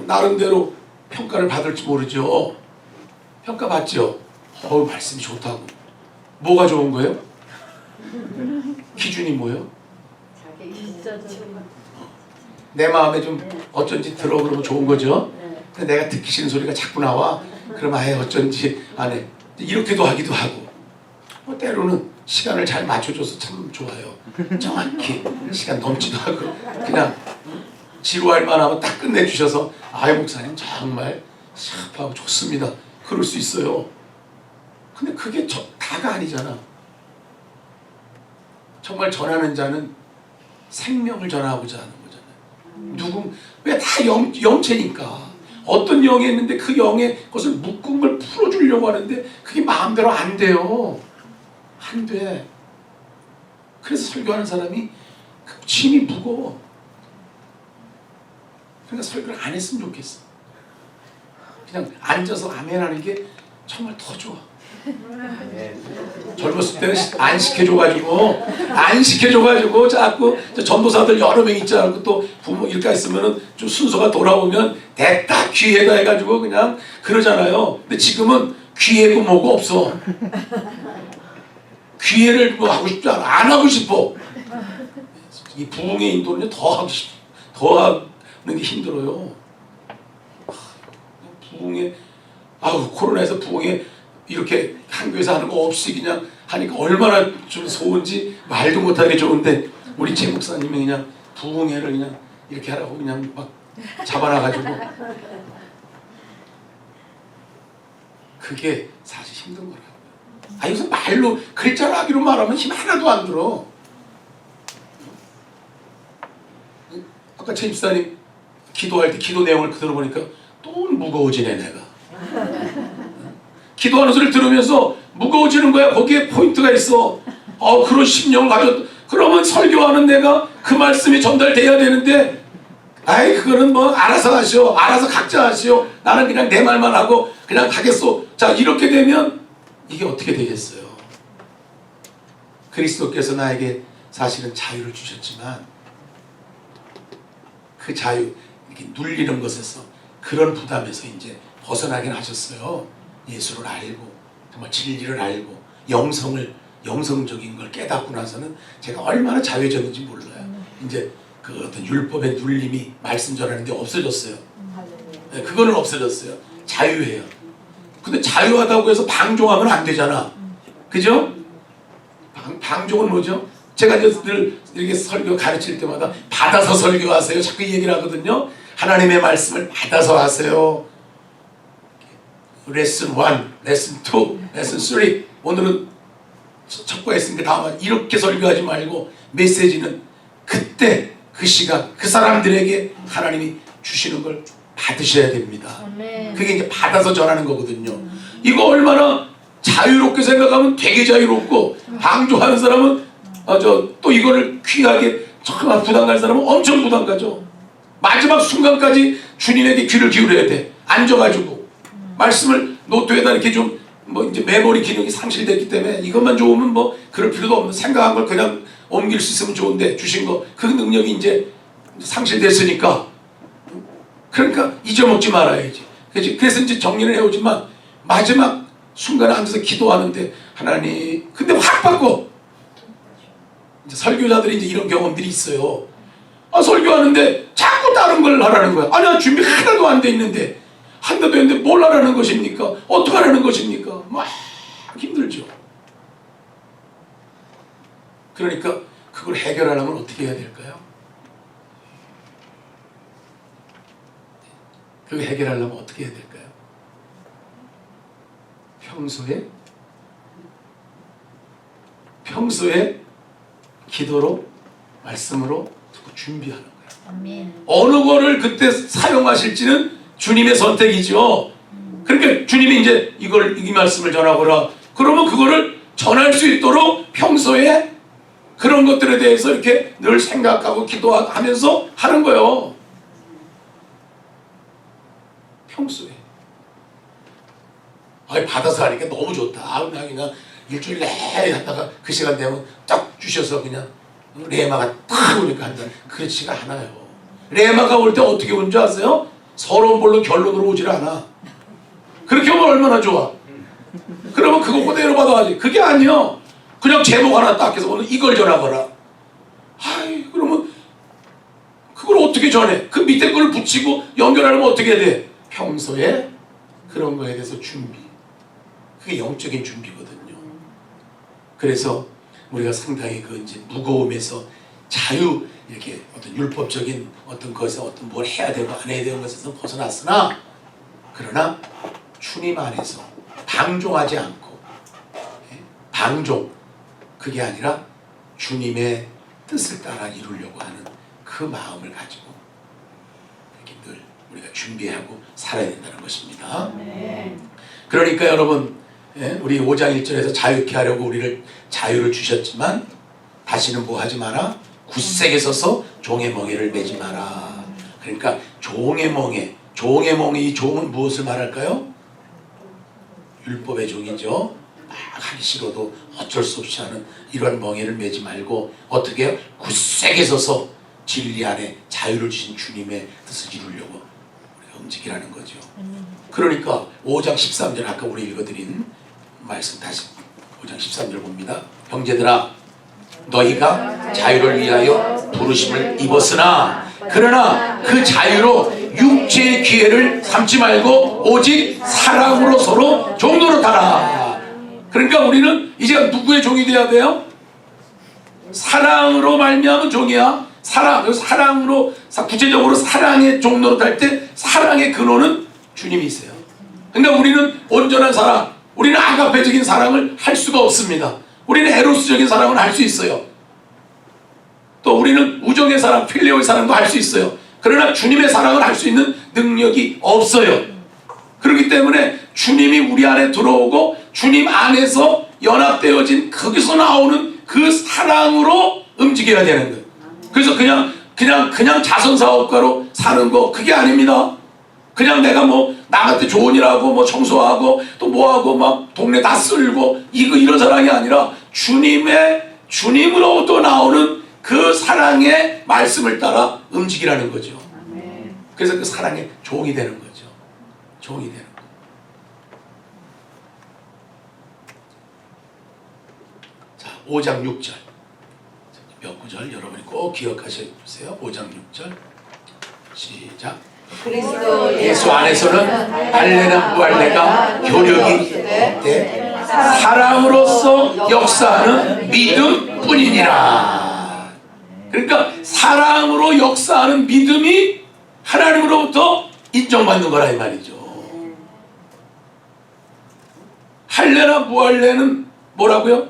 나름대로 평가를 받을지 모르죠. 평가받죠. 말씀이 좋다고. 뭐가 좋은 거예요? 기준이 뭐예요? 내 마음에 좀 어쩐지 들어 그러면 좋은 거죠. 근데 내가 듣기 싫은 소리가 자꾸 나와. 그러면 아예 어쩐지 안 해. 이렇게도 하기도 하고. 때로는 시간을 잘 맞춰줘서 참 좋아요. 정확히 시간 넘지도 하고 그냥 지루할 만하면 딱 끝내주셔서 아유 목사님 정말 샤프하고 좋습니다. 그럴 수 있어요. 근데 그게 다가 아니잖아. 정말 전하는 자는 생명을 전하고자 하는 거잖아요. 왜 다 영체니까. 어떤 영이 있는데 그 영의 것을 묶은 걸 풀어주려고 하는데 그게 마음대로 안 돼요. 안 돼. 그래서 설교하는 사람이 짐이 무거워. 그러니까 설교를 안 했으면 좋겠어. 그냥 앉아서 아멘 하는 게 정말 더 좋아. 젊었을 때는 안 시켜줘가지고 자꾸 전도사들 여러 명 있잖아. 또 부모 일가 있으면은 좀 순서가 돌아오면 됐다 귀해다 해가지고 그냥 그러잖아요. 근데 지금은 귀해고 뭐고 없어. 귀해를 뭐 하고 싶지 않아. 안 하고 싶어. 이 부흥의 인도는 더 하고 싶어. 더 하는 게 힘들어요. 부흥에 코로나에서 부흥에 이렇게 한교에서 하는 거 없이 그냥 하니까 얼마나 좀 좋은지 말도 못하게 좋은데 우리 최 목사님이 그냥 부흥회를 그냥 이렇게 하라고 그냥 막 잡아놔가지고 그게 사실 힘든 거라고. 여기서 말로 글자로 하기로 말하면 힘 하나도 안 들어. 아까 최 집사님 기도할 때 기도 내용을 들어보니까 또 무거워지네 내가. 기도하는 소리를 들으면서 무거워지는 거야. 거기에 포인트가 있어. 그런 심령을 그러면 설교하는 내가 그 말씀이 전달돼야 되는데 그거는 뭐 알아서 하시오. 알아서 각자 하시오. 나는 그냥 내 말만 하고 그냥 가겠소. 자, 이렇게 되면 이게 어떻게 되겠어요? 그리스도께서 나에게 사실은 자유를 주셨지만 그 자유, 이렇게 눌리는 것에서 그런 부담에서 이제 벗어나긴 하셨어요. 예수를 알고 정말 진리를 알고 영성적인 걸 깨닫고 나서는 제가 얼마나 자유해졌는지 몰라요. 이제 그 어떤 율법의 눌림이 말씀 전하는데 없어졌어요. 네, 그거는 없어졌어요. 자유해요. 근데 자유하다고 해서 방종하면 안 되잖아. 그죠? 방종은 뭐죠? 제가 이제 늘 이렇게 설교 가르칠 때마다 받아서 설교하세요. 자꾸 이 얘기를 하거든요. 하나님의 말씀을 받아서 하세요. 레슨 1, 레슨 2, 레슨 3. 오늘은 첩보했으니까 다음은 이렇게 설교하지 말고 메시지는 그때 그 시간 그 사람들에게 하나님이 주시는 걸 받으셔야 됩니다. 그게 이제 받아서 전하는 거거든요. 이거 얼마나 자유롭게 생각하면 되게 자유롭고 방종하는 사람은 또 이거를 귀하게 정말 부담 가는 사람은 엄청 부담 가죠. 마지막 순간까지 주님에게 귀를 기울여야 돼. 앉아가지고 말씀을 노트에다 이렇게 좀 뭐 이제 메모리 기능이 상실됐기 때문에 이것만 좋으면 뭐 그럴 필요도 없는 생각한 걸 그냥 옮길 수 있으면 좋은데 주신 거 그 능력이 이제 상실됐으니까 그러니까 잊어먹지 말아야지. 그래서 이제 정리를 해오지만 마지막 순간에 앉아서 기도하는데 하나님 근데 확 바꿔. 이제 설교자들이 이제 이런 경험들이 있어요. 설교하는데 자꾸 다른 걸 하라는 거야. 아니야 준비 하나도 안 돼 있는데 한다도 했는데 뭘 하라는 것입니까? 어떻게 하라는 것입니까? 막 힘들죠. 그러니까 그걸 해결하려면 어떻게 해야 될까요? 그걸 해결하려면 어떻게 해야 될까요? 평소에 기도로 말씀으로 준비하는 거예요. 아멘. 어느 거를 그때 사용하실지는 주님의 선택이죠. 그러니까 주님이 이제 이 말씀을 전하거라. 그러면 그거를 전할 수 있도록 평소에 그런 것들에 대해서 이렇게 늘 생각하고 기도하면서 하는 거예요. 평소에. 받아서 하니까 너무 좋다. 그냥 일주일 내내 하다가 그 시간 되면 딱 주셔서 그냥 레마가 딱 오니까 한다. 그렇지가 않아요. 레마가 올 때 어떻게 오는 줄 아세요? 서러운 걸로 결론으로 오질 않아. 그렇게 오면 얼마나 좋아. 그러면 그거 그대로 받아야지. 그게 아니요. 그냥 제목 하나 딱 해서 오늘 이걸 전하거라. 그러면 그걸 어떻게 전해? 그 밑에 걸 붙이고 연결하려면 어떻게 해야 돼? 평소에 그런 거에 대해서 준비. 그게 영적인 준비거든요. 그래서 우리가 상당히 그 이제 무거움에서 자유, 이렇게 어떤 율법적인 어떤 것에 어떤 뭘 해야 되고 안 해야 되는 것에서 벗어났으나, 그러나 주님 안에서 방종하지 않고, 방종, 그게 아니라 주님의 뜻을 따라 이루려고 하는 그 마음을 가지고 이렇게 늘 우리가 준비하고 살아야 된다는 것입니다. 그러니까 여러분, 우리 5장 1절에서 자유케 하려고 우리를 자유를 주셨지만 다시는 뭐 하지 마라? 굳세게 서서 종의 멍에를 매지 마라. 그러니까 종의 멍에, 이 종은 무엇을 말할까요? 율법의 종이죠. 막 하기 싫어도 어쩔 수 없이 하는 이런 멍에를 매지 말고 어떻게 해요? 굳세게 서서 진리 안에 자유를 주신 주님의 뜻을 이루려고 우리가 움직이라는 거죠. 그러니까 5장 13절 아까 우리 읽어드린 말씀 다시 5장 13절 봅니다. 형제들아, 너희가 자유를 위하여 부르심을 입었으나 그러나 그 자유로 육체의 기회를 삼지 말고 오직 사랑으로 서로 종노릇 하라. 그러니까 우리는 이제 누구의 종이 되어야 돼요? 사랑으로 말미암은 종이야. 사랑으로, 구체적으로 사랑의 종노릇 할 때 사랑의 근원은 주님이세요. 그러니까 우리는 온전한 사랑, 우리는 아가페적인 사랑을 할 수가 없습니다. 우리는 에로스적인 사랑을 할 수 있어요. 또 우리는 우정의 사랑, 필레오의 사랑도 할 수 있어요. 그러나 주님의 사랑을 할 수 있는 능력이 없어요. 그렇기 때문에 주님이 우리 안에 들어오고 주님 안에서 연합되어진 거기서 나오는 그 사랑으로 움직여야 되는 거예요. 그래서 그냥 자선사업가로 사는 거, 그게 아닙니다. 그냥 내가 나한테 좋은 일하고 청소하고 또 뭐하고 막 동네 다 쓸고 이런 사랑이 아니라 주님으로부터 나오는 그 사랑의 말씀을 따라 움직이라는 거죠. 그래서 그 사랑의 종이 되는 거죠. 종이 되는 거. 자, 5장 6절. 몇 구절 여러분이 꼭 기억하셔 주세요. 5장 6절. 시작. 그리스도 예수 안에서는 할례나 무할례가 효력이 없되 사랑으로서 역사하는 믿음뿐이니라. 그러니까 사랑으로 역사하는 믿음이 하나님으로부터 인정받는 거라 이 말이죠. 할례나 무할례는 뭐라고요?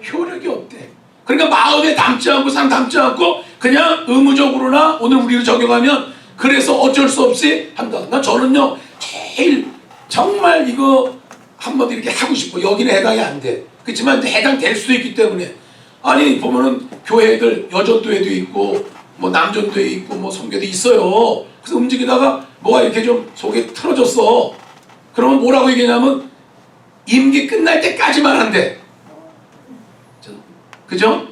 효력이 없대. 그러니까 마음에 담지 않고 담지 않고 그냥 의무적으로나 오늘 우리로 적용하면 그래서 어쩔 수 없이 한다. 저는요 제일 정말 이거 한번 이렇게 하고 싶어. 여기는 해당이 안 돼. 그렇지만 해당될 수도 있기 때문에, 아니 보면은 교회들 여전도회도 있고 남전도회 있고 성교도 있어요. 그래서 움직이다가 뭐가 이렇게 좀 속에 틀어졌어. 그러면 뭐라고 얘기하냐면 임기 끝날 때까지만 한대. 그죠?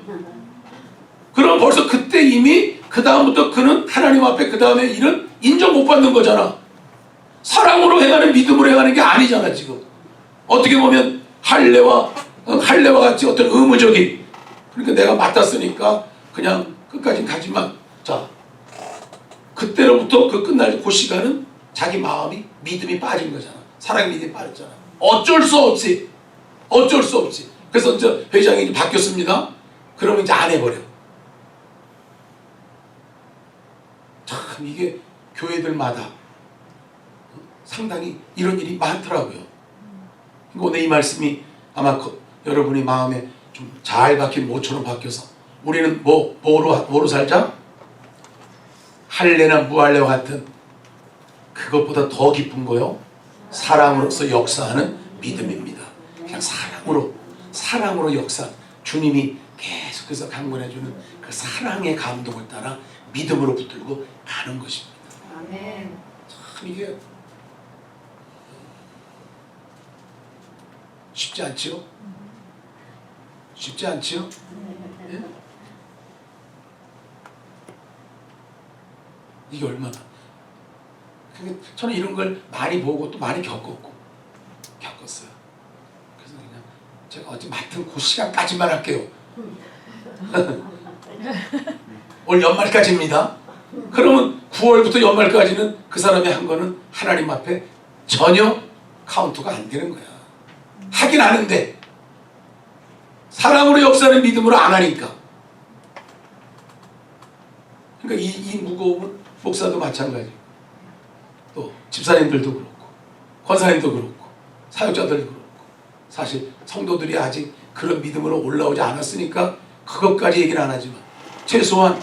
그럼 벌써 그때 이미 그 다음부터 그는 하나님 앞에 그 다음에 일은 인정 못 받는 거잖아. 사랑으로 행하는, 믿음으로 행하는 게 아니잖아 지금. 어떻게 보면 할례와 같이 어떤 의무적인, 그러니까 내가 맡았으니까 그냥 끝까지 가지만, 자 그때로부터 그 끝날 그 시간은 자기 마음이 믿음이 빠진 거잖아. 사랑의 믿음이 빠졌잖아. 어쩔 수 없이. 그래서 이제 회장이 이제 바뀌었습니다. 그러면 이제 안 해버려. 참 이게 교회들마다 상당히 이런 일이 많더라고요. 오늘 이 말씀이 아마 여러분의 마음에 좀 잘 박힌 모처럼 박혀서 우리는 뭐로 살자? 할례나 무할례와 같은 그것보다 더 깊은 거요. 사랑으로서 역사하는 믿음입니다. 그냥 사랑으로 역사. 주님이 계속 계속해서 강건해주는 그 사랑의 감동을 따라 믿음으로 붙들고 가는 것입니다. 아멘. 참 이게 쉽지 않지요? 쉽지 않지요? 예? 이게 얼마나 저는 이런 걸 많이 보고 또 많이 겪었어요. 그래서 그냥 제가 어제 맡은 그 시간까지만 할게요. 올 연말까지입니다. 그러면 9월부터 연말까지는 그 사람이 한 거는 하나님 앞에 전혀 카운트가 안 되는 거야. 하긴 하는데 사랑으로 역사는 믿음으로 안 하니까. 그러니까 이 무거움은 목사도 마찬가지. 또 집사님들도 그렇고 권사님도 그렇고 사역자들도 그렇고 사실 성도들이 아직 그런 믿음으로 올라오지 않았으니까 그것까지 얘기는 안 하지만 최소한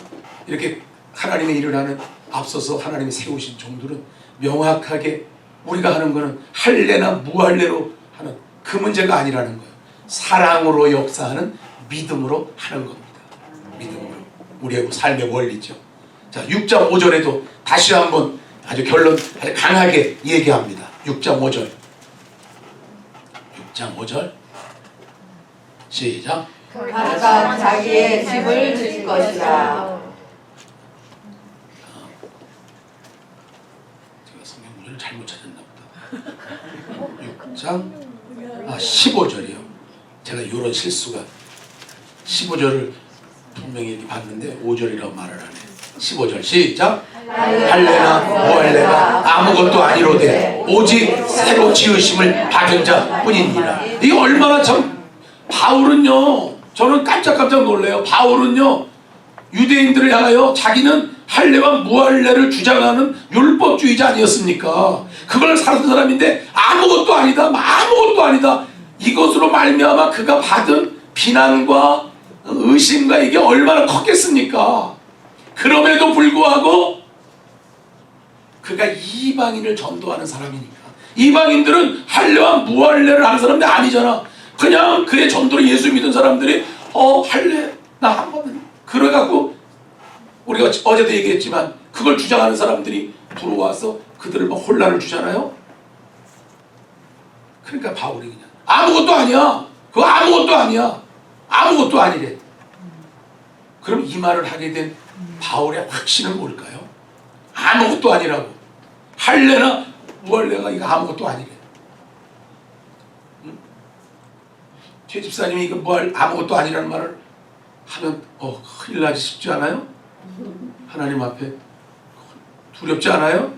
이렇게 하나님의 일을 하는 앞서서 하나님이 세우신 종들은 명확하게 우리가 하는 거는 할례나 무할례로 하는 그 문제가 아니라는 거예요. 사랑으로 역사하는 믿음으로 하는 겁니다. 믿음으로. 우리의 삶의 원리죠. 자, 6장 5절에도 다시 한번 아주 결론 아주 강하게 얘기합니다. 6장 5절. 6장 5절. 시작. 각각 자기의 집을 질 것이라. 제가 성경 구절을 잘못 찾았나 보다. 6장 15절이요. 제가 이런 실수가 15절을 분명히 봤는데 5절이라고 말을 하네. 15절 시작. 할례나 무할례가 아무것도 아니로되 오직 새로 지으심을 받은 자뿐이니라. 이게 얼마나 참 바울은요. 저는 깜짝깜짝 놀래요. 바울은요. 유대인들을 향하여 자기는 할례와 무할례를 주장하는 율법주의자 아니었습니까? 그걸 살았던 사람인데 아무것도 아니다. 아무것도 아니다. 이것으로 말미암아 그가 받은 비난과 의심과 이게 얼마나 컸겠습니까? 그럼에도 불구하고 그가 이방인을 전도하는 사람이니까. 이방인들은 할례와 무할례를 하는 사람들이 아니잖아. 그냥 그의 전도로 예수 믿은 사람들이 할례 나 한 번은 그래갖고 우리가 어제도 얘기했지만 그걸 주장하는 사람들이 들어와서 그들을 막 혼란을 주잖아요. 그러니까 바울이 그냥 아무것도 아니야. 그거 아무것도 아니야. 아무것도 아니래. 그럼 이 말을 하게 된 바울의 확신은 뭘까요? 아무것도 아니라고. 할례나 무할례가 이거 아무것도 아니래. 응? 최 집사님이 이거 아무것도 아니라는 말을 하면 큰일 나지 싶지 않아요? 하나님 앞에 두렵지 않아요?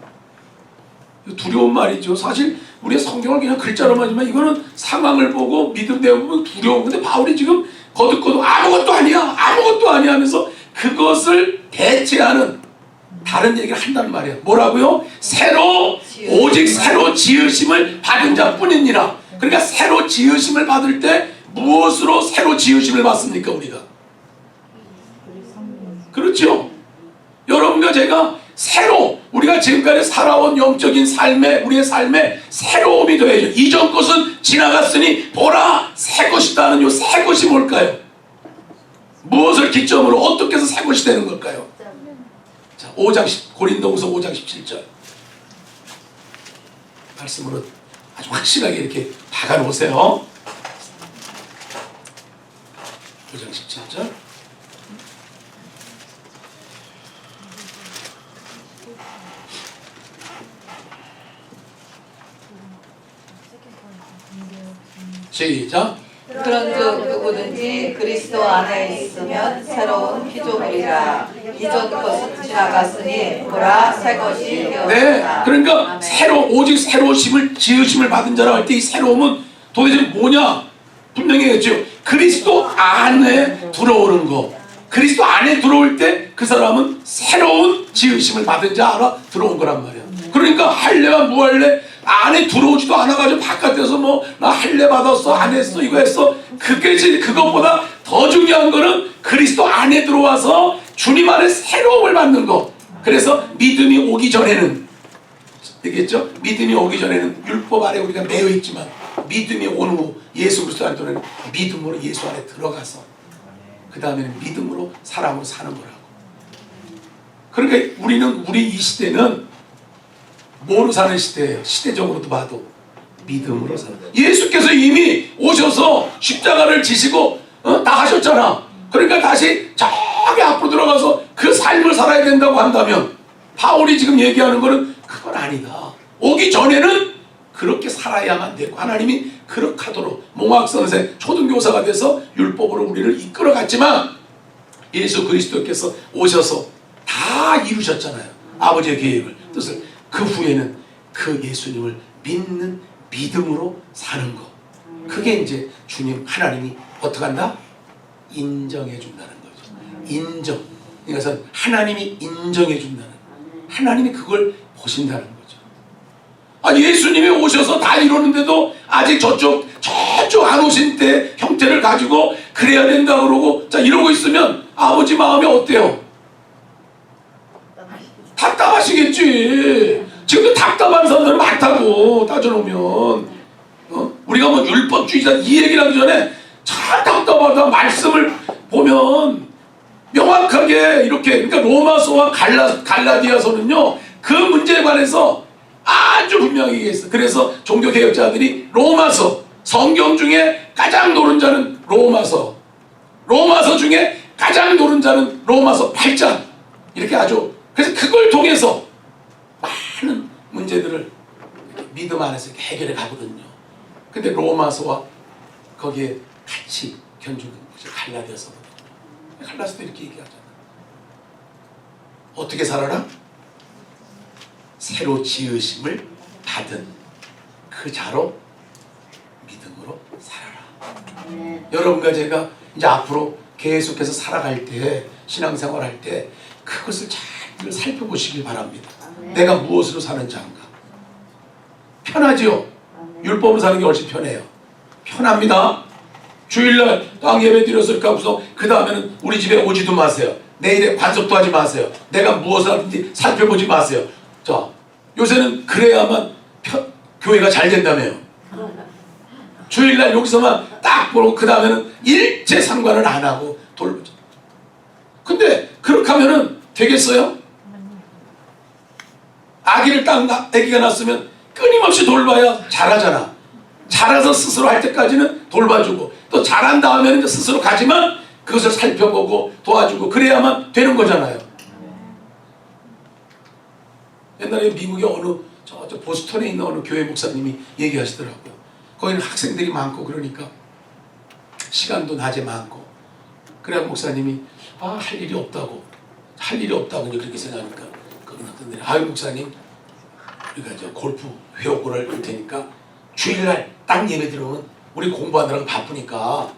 두려운 말이죠. 사실 우리의 성경을 그냥 글자로만 하지만 이거는 상황을 보고 믿음 내보면 두려운 건데 바울이 지금 거듭거듭 아무것도 아니야 아무것도 아니야 하면서 그것을 대체하는 다른 얘기를 한단 말이에요. 뭐라고요? 오직 새로 지으심을 받은 자뿐이니라. 그러니까 새로 지으심을 받을 때 무엇으로 새로 지으심을 받습니까? 그렇죠? 여러분과 제가 우리가 지금까지 살아온 영적인 삶에 우리의 삶에 새로움이 더해져. 이전 것은 지나갔으니 보라 새 것이다는 요 새 것이 뭘까요? 무엇을 기점으로 어떻게 해서 새 것이 되는 걸까요? 자, 고린도후서 5장 17절 말씀으로 아주 확실하게 이렇게 박아놓으세요. 5장 17절 시작. 그런즉 누구든지 그리스도 안에 있으면 새로운 피조물이라. 이전 것은 지나갔으니 보라 새 것이 되었다. 네, 그러니까 오직 새로우심을 지으심을 받은 자라 할 때 이 새로움은 도대체 뭐냐? 분명히 했죠. 그리스도 안에 들어오는 거. 그리스도 안에 들어올 때 그 사람은 새로운 지으심을 받은 자라 들어온 거란 말이야. 그러니까 할례와 무할례 안에 들어오지도 않아가지고 바깥에서 나 할례 받았어 안 했어 이거 했어 그것보다 더 중요한 거는 그리스도 안에 들어와서 주님 안에 새로움을 받는 거. 그래서 믿음이 오기 전에는 얘기했죠. 믿음이 오기 전에는 율법 아래 우리가 매여 있지만 믿음이 온 후 예수 그리스도 안에 들어오는 믿음으로 예수 안에 들어가서 그 다음에는 믿음으로 사랑으로 사는 거라고. 그러니까 우리 이 시대는 뭐로 사는 시대예요? 시대적으로도 봐도 믿음으로 사는. 예수께서 이미 오셔서 십자가를 지시고 다 하셨잖아. 그러니까 다시 저기 앞으로 들어가서 그 삶을 살아야 된다고 한다면 바울이 지금 얘기하는 거는 그건 아니다. 오기 전에는 그렇게 살아야만 되고 하나님이 그렇게 하도록 몽학선생 초등교사가 돼서 율법으로 우리를 이끌어갔지만 예수 그리스도께서 오셔서 다 이루셨잖아요. 아버지의 계획을, 뜻을. 그 후에는 그 예수님을 믿는 믿음으로 사는 것. 그게 이제 주님 하나님이 어떻게 한다? 인정해 준다는 거죠. 인정. 이것은 하나님이 인정해 준다는, 하나님이 그걸 보신다는 거죠. 아, 예수님이 오셔서 다 이러는데도 아직 저쪽 안 오신 때 형태를 가지고 그래야 된다 그러고 자 이러고 있으면 아버지 마음이 어때요? 답답하시겠지. 지금도 답답한 사람들 많다고 따져놓으면. 우리가 뭐 율법주의자 이 얘기를 하기 전에 참 답답하다. 말씀을 보면 명확하게 이렇게, 그러니까 로마서와 갈라디아서는요 그 문제에 관해서 아주 분명히 얘기했어. 그래서 종교개혁자들이 로마서, 성경 중에 가장 노른자는 로마서, 로마서 중에 가장 노른자는 로마서 8장, 이렇게 아주. 그래서 그걸 통해서 많은 문제들을 믿음 안에서 해결해 가거든요. 근데 로마서와 거기에 같이 견주는 것이 갈라디아서거든요. 갈라디아서도 이렇게 얘기하잖아. 어떻게 살아라? 새로 지으심을 받은 그 자로 믿음으로 살아라. 여러분과 제가 이제 앞으로 계속해서 살아갈 때, 신앙생활 할 때 그것을 잘 살펴보시길 바랍니다. 내가 무엇으로 사는 자인가? 편하지요? 율법으로 사는 게 훨씬 편해요. 편합니다. 주일날 땅 예배 드렸을까 하고서 그 다음에는 우리 집에 오지도 마세요. 내일에 관섭도 하지 마세요. 내가 무엇을 하는지 살펴보지 마세요. 자, 요새는 그래야만 교회가 잘 된다며요. 주일날 여기서만 딱 보고 그 다음에는 일체 상관을 안 하고 돌보죠. 근데 그렇게 하면은 되겠어요? 아기를 아기가 낳았으면 끊임없이 돌봐야 자라잖아. 자라서 스스로 할 때까지는 돌봐주고 또 자란 다음에는 스스로 가지만 그것을 살펴보고 도와주고 그래야만 되는 거잖아요. 옛날에 미국의 어느 저 보스턴에 있는 어느 교회 목사님이 얘기하시더라고요. 거기는 학생들이 많고 그러니까 시간도 낮에 많고 그래야 목사님이 할 일이 없다고 그렇게 생각하니까 그분 어떤 분이 아유 목사님 우리가 저 골프 회원권을 줄 테니까 주일날 딱 예배 들어오면 우리 공부하느라고 바쁘니까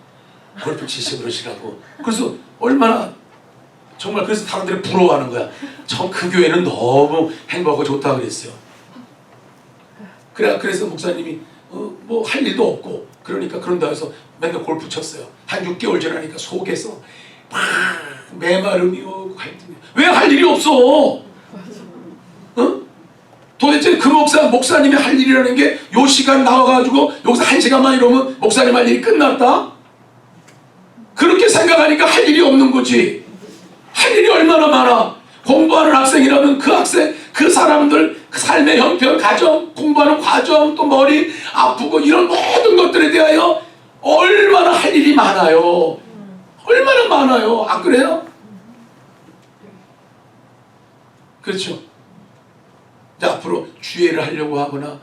골프 치시고 그러시라고. 그래서 얼마나 정말 그래서 사람들이 부러워하는 거야. 저 그 교회는 너무 행복하고 좋다 그랬어요. 그래서 목사님이 뭐 할 일도 없고 그러니까 그런다 해서 맨날 골프 쳤어요. 한 6개월 지나니까 속에서 막 메마름이 오고 갈등이. 왜 할 일이 없어? 도대체 그 목사님이 할 일이라는 게 요 시간 나와가지고 여기서 1시간만 이러면 목사님 할 일이 끝났다? 그렇게 생각하니까 할 일이 없는 거지. 할 일이 얼마나 많아. 공부하는 학생이라면 그 학생, 그 사람들, 그 삶의 형편, 가정, 공부하는 과정, 또 머리 아프고 이런 모든 것들에 대하여 얼마나 할 일이 많아요. 얼마나 많아요. 안 그래요? 그렇죠. 이제 앞으로 주례를 하려고 하거나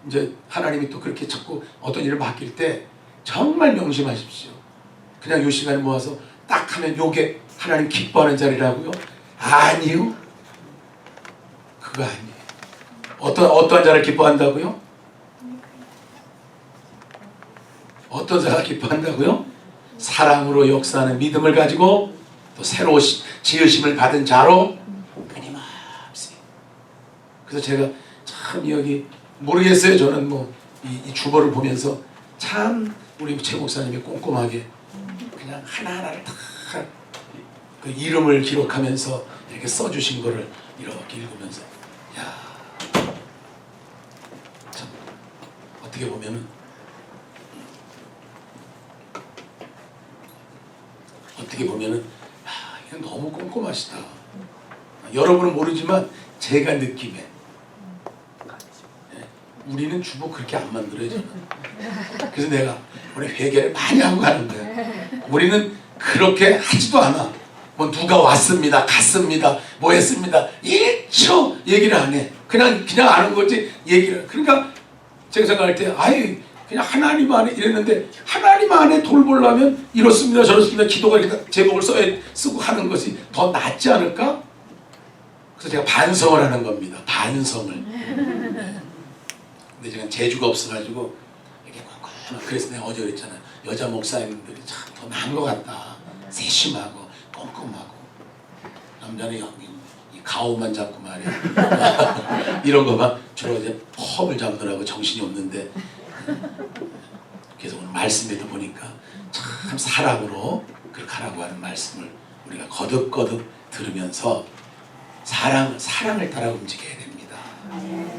이제 하나님이 또 그렇게 자꾸 어떤 일을 맡길 때 정말 명심하십시오. 그냥 요 시간에 모아서 딱 하면 요게 하나님 기뻐하는 자리라고요? 아니요. 그거 아니에요. 어떠한 자를 기뻐한다고요? 어떤 자가 기뻐한다고요? 사랑으로 역사하는 믿음을 가지고 또 새로 지으심을 받은 자로 끊임없이. 그래서 제가 참 여기 모르겠어요. 저는 뭐 이 주보를 보면서 참 우리 최 목사님이 꼼꼼하게 그냥 하나하나를 다 그 이름을 기록하면서 이렇게 써주신 거를 이렇게 읽으면서 야, 참 어떻게 보면은 어떻게 보면은 이게 너무 꼼꼼하시다. 여러분은 모르지만 제가 느낌에 우리는 주보 그렇게 안 만들어요. 저는. 그래서 내가 우리 회개를 많이 하고 가는 거예요. 우리는 그렇게 하지도 않아. 뭐 누가 왔습니다, 갔습니다, 뭐 했습니다. 1초 얘기를 안 해. 그냥 아는 거지 얘기를. 그러니까 제가 생각할 때 그냥 하나님 안에 이랬는데 하나님 안에 돌보려면 이렇습니다, 저렇습니다. 기도가 이렇게 제목을 쓰고 하는 것이 더 낫지 않을까? 그래서 제가 반성을 하는 겁니다. 반성을. 근데 제가 재주가 없어가지고 이렇게 꼼꼼하게 그래서 내가 어제 그랬잖아. 여자 목사님들이 참 더 나은 것 같다. 세심하고 꼼꼼하고 남자는 여기 이 가오만 잡고 말이야. 이런 거만 주로 이제 컵을 잡느라고 정신이 없는데 그래서 오늘 말씀에도 보니까 참 사랑으로 그렇게 하라고 하는 말씀을 우리가 거듭거듭 들으면서 사랑을 따라 움직여야 됩니다.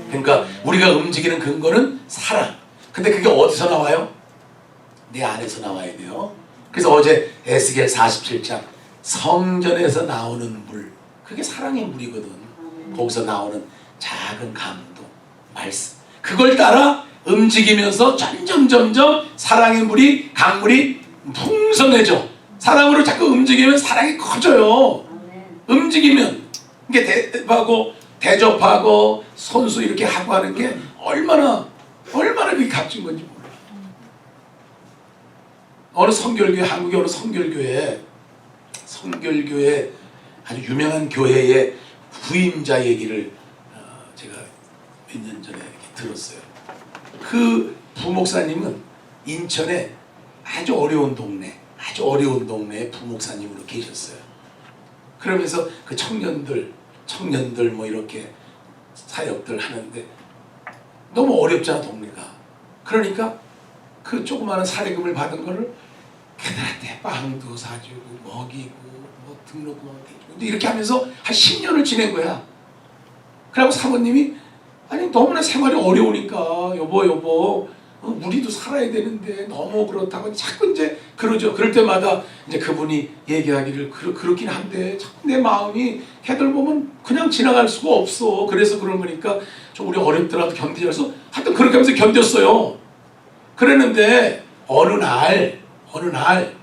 그러니까 우리가 움직이는 근거는 사랑. 근데 그게 어디서 나와요? 내 안에서 나와야 돼요. 그래서 어제 에스겔 47장 성전에서 나오는 물, 그게 사랑의 물이거든. 거기서 나오는 작은 감동, 말씀, 그걸 따라 움직이면서 점점 사랑의 물이, 강물이 풍성해져. 사랑으로 자꾸 움직이면 사랑이 커져요. 움직이면 이게 대접하고 손수 이렇게 하고 하는 게 얼마나 그게 값진 건지 몰라. 어느 성결교회, 한국의 어느 성결교회 아주 유명한 교회의 부임자 얘기를 제가 몇 년 전에 이렇게 들었어요. 그 부목사님은 인천에 아주 어려운 동네에 부목사님으로 계셨어요. 그러면서 그 청년들 뭐 이렇게 사역들 하는데 너무 어렵잖아, 동네가. 그러니까 그 조그마한 사례금을 받은 거를 걔들한테 빵도 사주고 먹이고 뭐 등록금 대주고 이렇게 하면서 한 10년을 지낸 거야. 그리고 사모님이 너무나 생활이 어려우니까 여보 우리도 살아야 되는데 너무 그렇다고 자꾸 이제 그러죠. 그럴 때마다 이제 그분이 얘기하기를 그렇긴 한데 자꾸 내 마음이 걔들 보면 그냥 지나갈 수가 없어. 그래서 그런 거니까 좀 우리 어렵더라도 견디면서 하여튼 그렇게 하면서 견뎠어요. 그랬는데 어느 날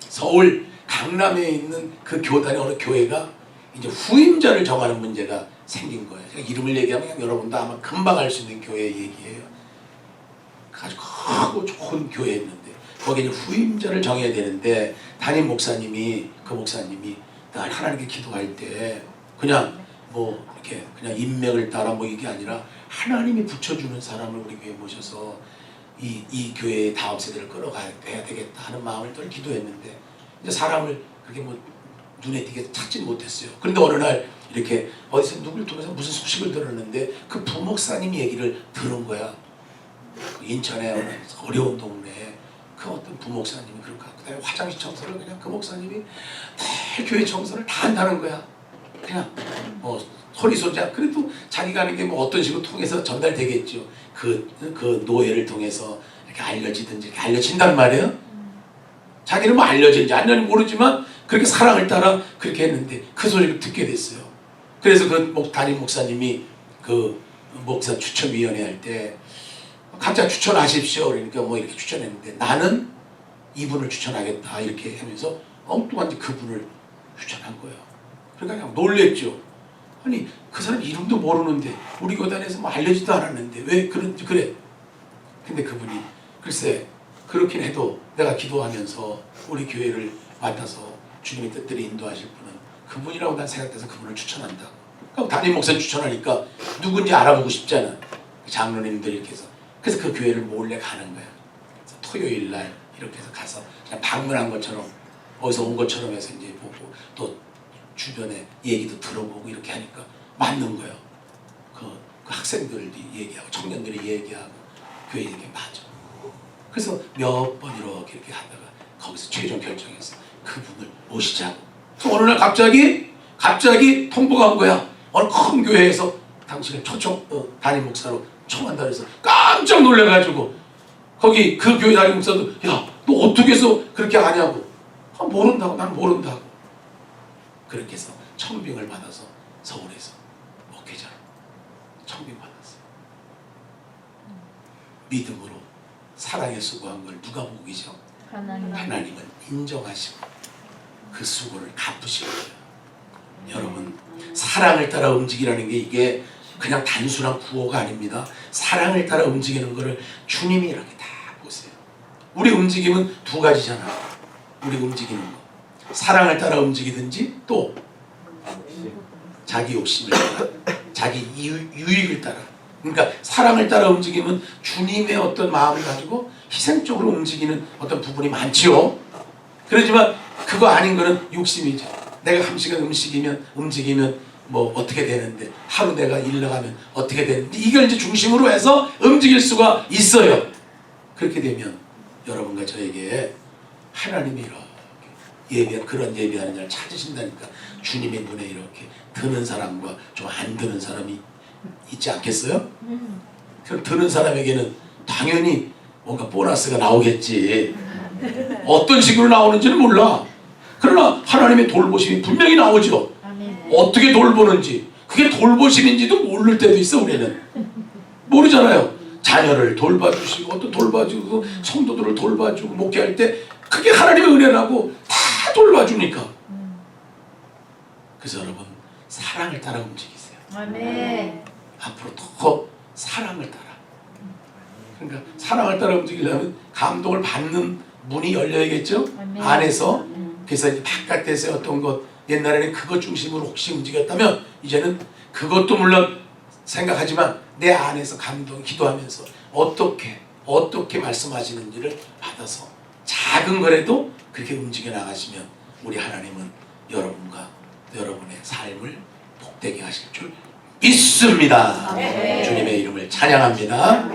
서울 강남에 있는 그 교단의 어느 교회가 이제 후임자를 정하는 문제가 생긴 거예요. 제가 이름을 얘기하면 그냥 여러분도 아마 금방 알 수 있는 교회 얘기예요. 아주 크고 좋은 교회였는데 거기에 이제 후임자를 정해야 되는데 담임 목사님이 날 하나님께 기도할 때 그냥 뭐 이렇게 그냥 인맥을 따라 뭐 이게 아니라 하나님이 붙여주는 사람을 우리 교회에 모셔서 이 교회의 다음 세대를 끌어가야 되겠다 하는 마음을 늘 기도했는데 이제 사람을 그렇게 뭐 눈에 띄게 찾지 못했어요. 그런데 어느 날 이렇게 어디서 누구를 통해서 무슨 소식을 들었는데 그 부목사님 얘기를 들은 거야. 인천에 어려운 동네에 그 어떤 부목사님이 그렇게 하고 그다음에 화장실 청소를 그냥 그 목사님이 늘 교회 청소를 다 한다는 거야. 그냥 뭐 소리 쏘지 않고 그래도 자기가 하는 게 뭐 어떤 식으로 통해서 전달되겠죠. 그 노예를 통해서 이렇게 알려지든지 이렇게 알려진단 말이에요. 자기는 뭐 알려진지 안 알려진지 모르지만 그렇게 사랑을 따라 그렇게 했는데 그 소리를 듣게 됐어요. 그래서 그 담임 목사님이 그 목사 추천위원회 할 때 각자 추천하십시오. 그러니까 뭐 이렇게 추천했는데 나는 이분을 추천하겠다 이렇게 하면서 엉뚱한 그분을 추천한 거예요. 그러니까 그냥 놀랬죠. 아니 그 사람 이름도 모르는데 우리 교단에서 뭐 알려지도 않았는데 왜 그런지 그래. 근데 그분이 글쎄 그렇긴 해도 내가 기도하면서 우리 교회를 맡아서 주님의 뜻대로 인도하실 분은 그분이라고 난 생각돼서 그분을 추천한다. 그럼 담임 목사님 추천하니까 누군지 알아보고 싶잖아. 장로님들 이렇게 해서. 그래서 그 교회를 몰래 가는 거야. 그래서 토요일 날 이렇게 해서 가서 그냥 방문한 것처럼 어디서 온 것처럼 해서 이제 보고 또 주변에 얘기도 들어보고 이렇게 하니까 맞는 거예요. 그 학생들이 얘기하고 청년들이 얘기하고 교회 얘기 맞아. 그래서 몇 번 이렇게 하다가 거기서 최종 결정해서 그분을 모시자고. 그래서 어느 날 갑자기 통보가 온 거야. 어느 큰 교회에서 당신을 담임 목사로 청한다 그래서 깜짝 놀래가지고 거기 그 교회 담임 목사도 야 너 어떻게 해서 그렇게 하냐고. 모른다고, 난 모른다고. 그렇게 해서 청빙을 받아서 서울에서 목회자로 청빙 받았어요. 믿음으로 사랑에 수고한 걸 누가 보고 계셔? 하나님은 인정하시고 그 수고를 갚으시는 거예요. 여러분, 사랑을 따라 움직이라는 게 이게 그냥 단순한 구호가 아닙니다. 사랑을 따라 움직이는 거를 주님이 이렇게 다 보세요. 우리 움직임은 두 가지잖아. 우리 움직이는 거, 사랑을 따라 움직이든지 또 자기 욕심을 따라, 자기 유익을 따라. 그러니까 사랑을 따라 움직이면 주님의 어떤 마음을 가지고 희생적으로 움직이는 어떤 부분이 많지요. 그렇지만 그거 아닌 거는 욕심이죠. 내가 한 시간 움직이면 뭐 어떻게 되는데, 하루 내가 일 나가면 어떻게 되는데, 이걸 이제 중심으로 해서 움직일 수가 있어요. 그렇게 되면 여러분과 저에게 하나님이 이렇게 그런 예배하는 날 찾으신다니까. 주님의 눈에 이렇게 드는 사람과 좀 안 드는 사람이 있지 않겠어요? 그럼 드는 사람에게는 당연히 뭔가 보너스가 나오겠지. 어떤 식으로 나오는지는 몰라. 그러나 하나님의 돌보심이 분명히 나오죠. 어떻게 돌보는지, 그게 돌보심인지도 모를 때도 있어. 우리는 모르잖아요. 자녀를 돌봐주시고 또 돌봐주고 성도들을 돌봐주고 목회할 때 그게 하나님의 은혜라고 다 돌봐주니까. 그래서 여러분, 사랑을 따라 움직이세요. 아멘. 앞으로 더 사랑을 따라. 그러니까 사랑을 따라 움직이려면 감동을 받는 문이 열려야겠죠. 안에서. 그래서 이제 바깥에서 어떤 것, 옛날에는 그것 중심으로 혹시 움직였다면 이제는 그것도 물론 생각하지만 내 안에서 감동, 기도하면서 어떻게 말씀하시는지를 받아서 작은 거라도 그렇게 움직여 나가시면 우리 하나님은 여러분과 여러분의 삶을 복되게 하실 줄 믿습니다. 주님의 이름을 찬양합니다.